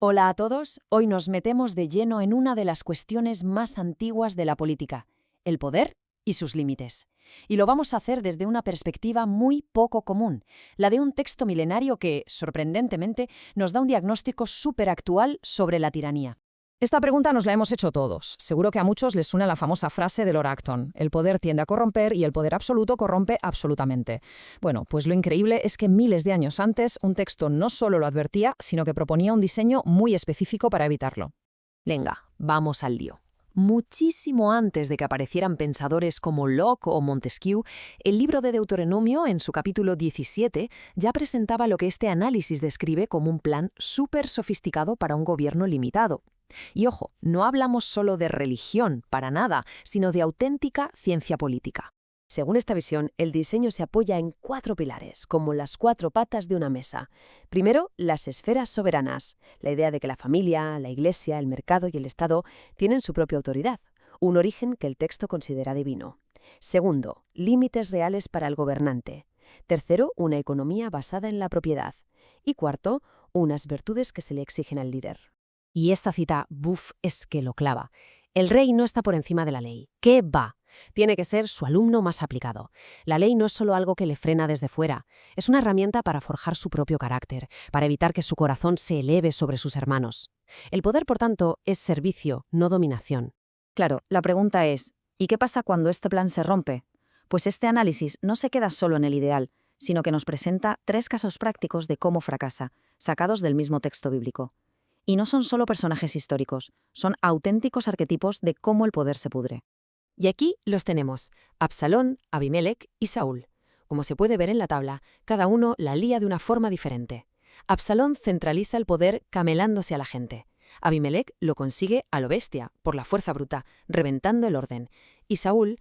Hola a todos, hoy nos metemos de lleno en una de las cuestiones más antiguas de la política, el poder y sus límites. Y lo vamos a hacer desde una perspectiva muy poco común, la de un texto milenario que, sorprendentemente, nos da un diagnóstico súper actual sobre la tiranía. Esta pregunta nos la hemos hecho todos. Seguro que a muchos les suena la famosa frase de Lord Acton: el poder tiende a corromper y el poder absoluto corrompe absolutamente. Bueno, pues lo increíble es que miles de años antes un texto no solo lo advertía, sino que proponía un diseño muy específico para evitarlo. Venga, vamos al lío. Muchísimo antes de que aparecieran pensadores como Locke o Montesquieu, el libro de Deuteronomio, en su capítulo 17, ya presentaba lo que este análisis describe como un plan súper sofisticado para un gobierno limitado. Y ojo, no hablamos solo de religión, para nada, sino de auténtica ciencia política. Según esta visión, el diseño se apoya en 4 pilares, como las 4 patas de una mesa. Primero, las esferas soberanas, la idea de que la familia, la iglesia, el mercado y el Estado tienen su propia autoridad, un origen que el texto considera divino. Segundo, límites reales para el gobernante. Tercero, una economía basada en la propiedad. Y cuarto, unas virtudes que se le exigen al líder. Y esta cita, buf, es que lo clava. El rey no está por encima de la ley. ¿Qué va? Tiene que ser su alumno más aplicado. La ley no es solo algo que le frena desde fuera, es una herramienta para forjar su propio carácter, para evitar que su corazón se eleve sobre sus hermanos. El poder, por tanto, es servicio, no dominación. Claro, la pregunta es, ¿y qué pasa cuando este plan se rompe? Pues este análisis no se queda solo en el ideal, sino que nos presenta 3 casos prácticos de cómo fracasa, sacados del mismo texto bíblico. Y no son solo personajes históricos, son auténticos arquetipos de cómo el poder se pudre. Y aquí los tenemos, Absalón, Abimelec y Saúl. Como se puede ver en la tabla, cada uno la lía de una forma diferente. Absalón centraliza el poder camelándose a la gente. Abimelec lo consigue a lo bestia, por la fuerza bruta, reventando el orden. Y Saúl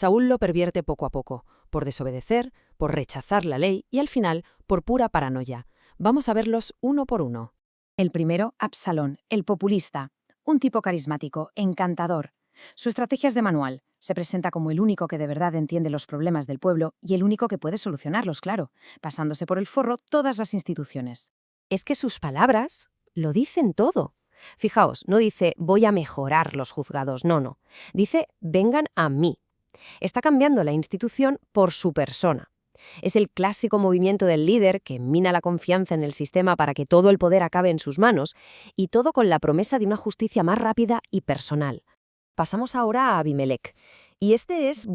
lo pervierte poco a poco, por desobedecer, por rechazar la ley y al final, por pura paranoia. Vamos a verlos uno por uno. El primero, Absalón, el populista, un tipo carismático, encantador. Su estrategia es de manual. Se presenta como el único que de verdad entiende los problemas del pueblo y el único que puede solucionarlos, claro, pasándose por el forro todas las instituciones. Es que sus palabras lo dicen todo. Fijaos, no dice voy a mejorar los juzgados, no. Dice vengan a mí. Está cambiando la institución por su persona. Es el clásico movimiento del líder que mina la confianza en el sistema para que todo el poder acabe en sus manos, y todo con la promesa de una justicia más rápida y personal. Pasamos ahora a Abimelec. Y este es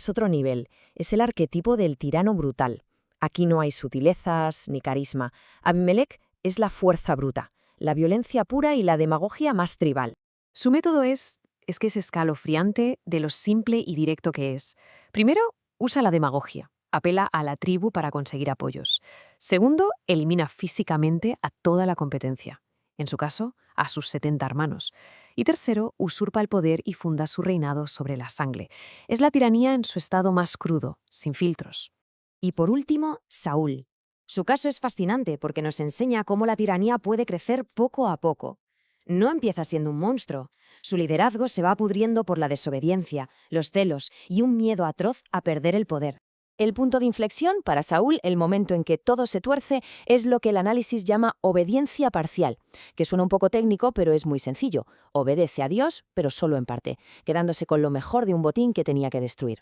otro nivel. Es el arquetipo del tirano brutal. Aquí no hay sutilezas ni carisma. Abimelec es la fuerza bruta, la violencia pura y la demagogia más tribal. Su método es que es escalofriante de lo simple y directo que es. Primero, usa la demagogia. Apela a la tribu para conseguir apoyos. Segundo, elimina físicamente a toda la competencia. En su caso, a sus 70 hermanos. Y tercero, usurpa el poder y funda su reinado sobre la sangre. Es la tiranía en su estado más crudo, sin filtros. Y por último, Saúl. Su caso es fascinante porque nos enseña cómo la tiranía puede crecer poco a poco. No empieza siendo un monstruo. Su liderazgo se va pudriendo por la desobediencia, los celos y un miedo atroz a perder el poder. El punto de inflexión para Saúl, el momento en que todo se tuerce, es lo que el análisis llama obediencia parcial, que suena un poco técnico, pero es muy sencillo. Obedece a Dios, pero solo en parte, quedándose con lo mejor de un botín que tenía que destruir.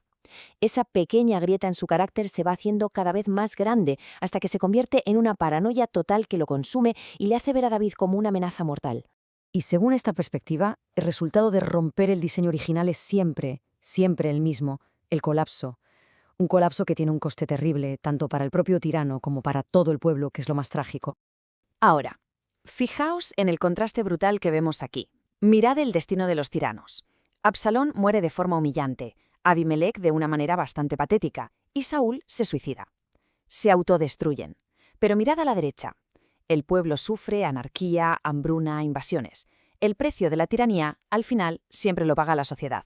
Esa pequeña grieta en su carácter se va haciendo cada vez más grande, hasta que se convierte en una paranoia total que lo consume y le hace ver a David como una amenaza mortal. Y según esta perspectiva, el resultado de romper el diseño original es siempre el mismo, el colapso. Un colapso que tiene un coste terrible, tanto para el propio tirano como para todo el pueblo, que es lo más trágico. Ahora, fijaos en el contraste brutal que vemos aquí. Mirad el destino de los tiranos. Absalón muere de forma humillante, Abimelec de una manera bastante patética, y Saúl se suicida. Se autodestruyen. Pero mirad a la derecha. El pueblo sufre anarquía, hambruna, invasiones. El precio de la tiranía, al final, siempre lo paga la sociedad.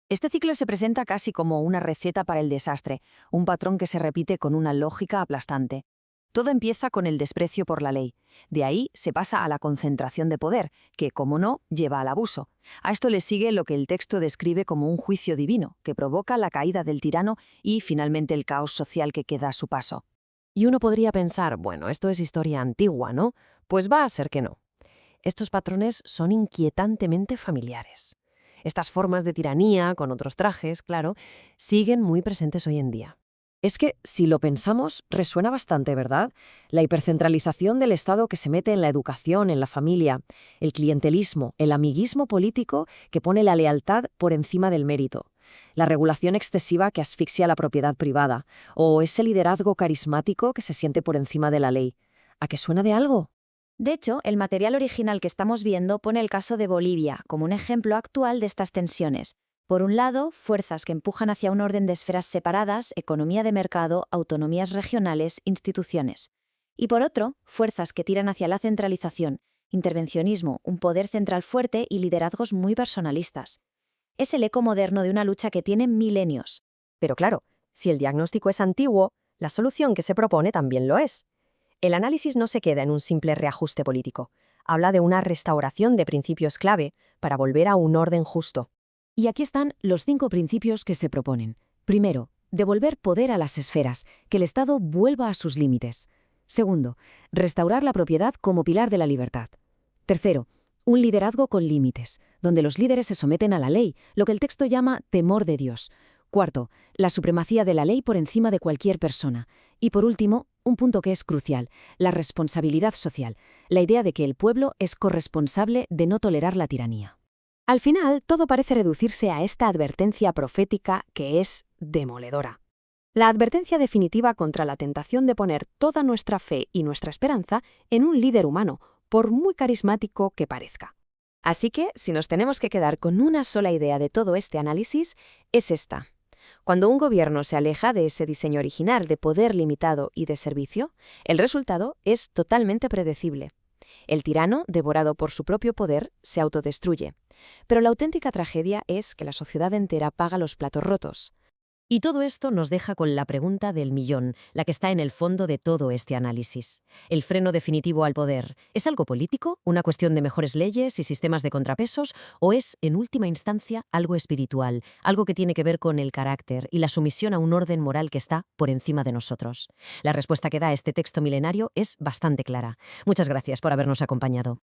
Este ciclo se presenta casi como una receta para el desastre, un patrón que se repite con una lógica aplastante. Todo empieza con el desprecio por la ley. De ahí se pasa a la concentración de poder, que, como no, lleva al abuso. A esto le sigue lo que el texto describe como un juicio divino, que provoca la caída del tirano y, finalmente, el caos social que queda a su paso. Y uno podría pensar, esto es historia antigua, ¿no? Pues va a ser que no. estos patrones son inquietantemente familiares. Estas formas de tiranía, con otros trajes, claro, siguen muy presentes hoy en día. Es que, si lo pensamos, resuena bastante, ¿verdad? La hipercentralización del Estado que se mete en la educación, en la familia, el clientelismo, el amiguismo político que pone la lealtad por encima del mérito, la regulación excesiva que asfixia la propiedad privada, o ese liderazgo carismático que se siente por encima de la ley. ¿A qué suena de algo? De hecho, el material original que estamos viendo pone el caso de Bolivia como un ejemplo actual de estas tensiones. Por un lado, fuerzas que empujan hacia un orden de esferas separadas, economía de mercado, autonomías regionales, instituciones. Y por otro, fuerzas que tiran hacia la centralización, intervencionismo, un poder central fuerte y liderazgos muy personalistas. Es el eco moderno de una lucha que tiene milenios. Pero claro, si el diagnóstico es antiguo, la solución que se propone también lo es. El análisis no se queda en un simple reajuste político. Habla de una restauración de principios clave para volver a un orden justo. Y aquí están los 5 principios que se proponen. Primero, devolver poder a las esferas, que el Estado vuelva a sus límites. Segundo, restaurar la propiedad como pilar de la libertad. Tercero, un liderazgo con límites, donde los líderes se someten a la ley, lo que el texto llama temor de Dios. Cuarto, la supremacía de la ley por encima de cualquier persona. Y por último, un punto que es crucial, la responsabilidad social, la idea de que el pueblo es corresponsable de no tolerar la tiranía. Al final, todo parece reducirse a esta advertencia profética que es demoledora. La advertencia definitiva contra la tentación de poner toda nuestra fe y nuestra esperanza en un líder humano, por muy carismático que parezca. Así que, si nos tenemos que quedar con una sola idea de todo este análisis, es esta. Cuando un gobierno se aleja de ese diseño original de poder limitado y de servicio, el resultado es totalmente predecible. El tirano, devorado por su propio poder, se autodestruye. Pero la auténtica tragedia es que la sociedad entera paga los platos rotos. Y todo esto nos deja con la pregunta del millón, la que está en el fondo de todo este análisis. ¿El freno definitivo al poder es algo político, una cuestión de mejores leyes y sistemas de contrapesos, o es, en última instancia, algo espiritual, algo que tiene que ver con el carácter y la sumisión a un orden moral que está por encima de nosotros? La respuesta que da este texto milenario es bastante clara. Muchas gracias por habernos acompañado.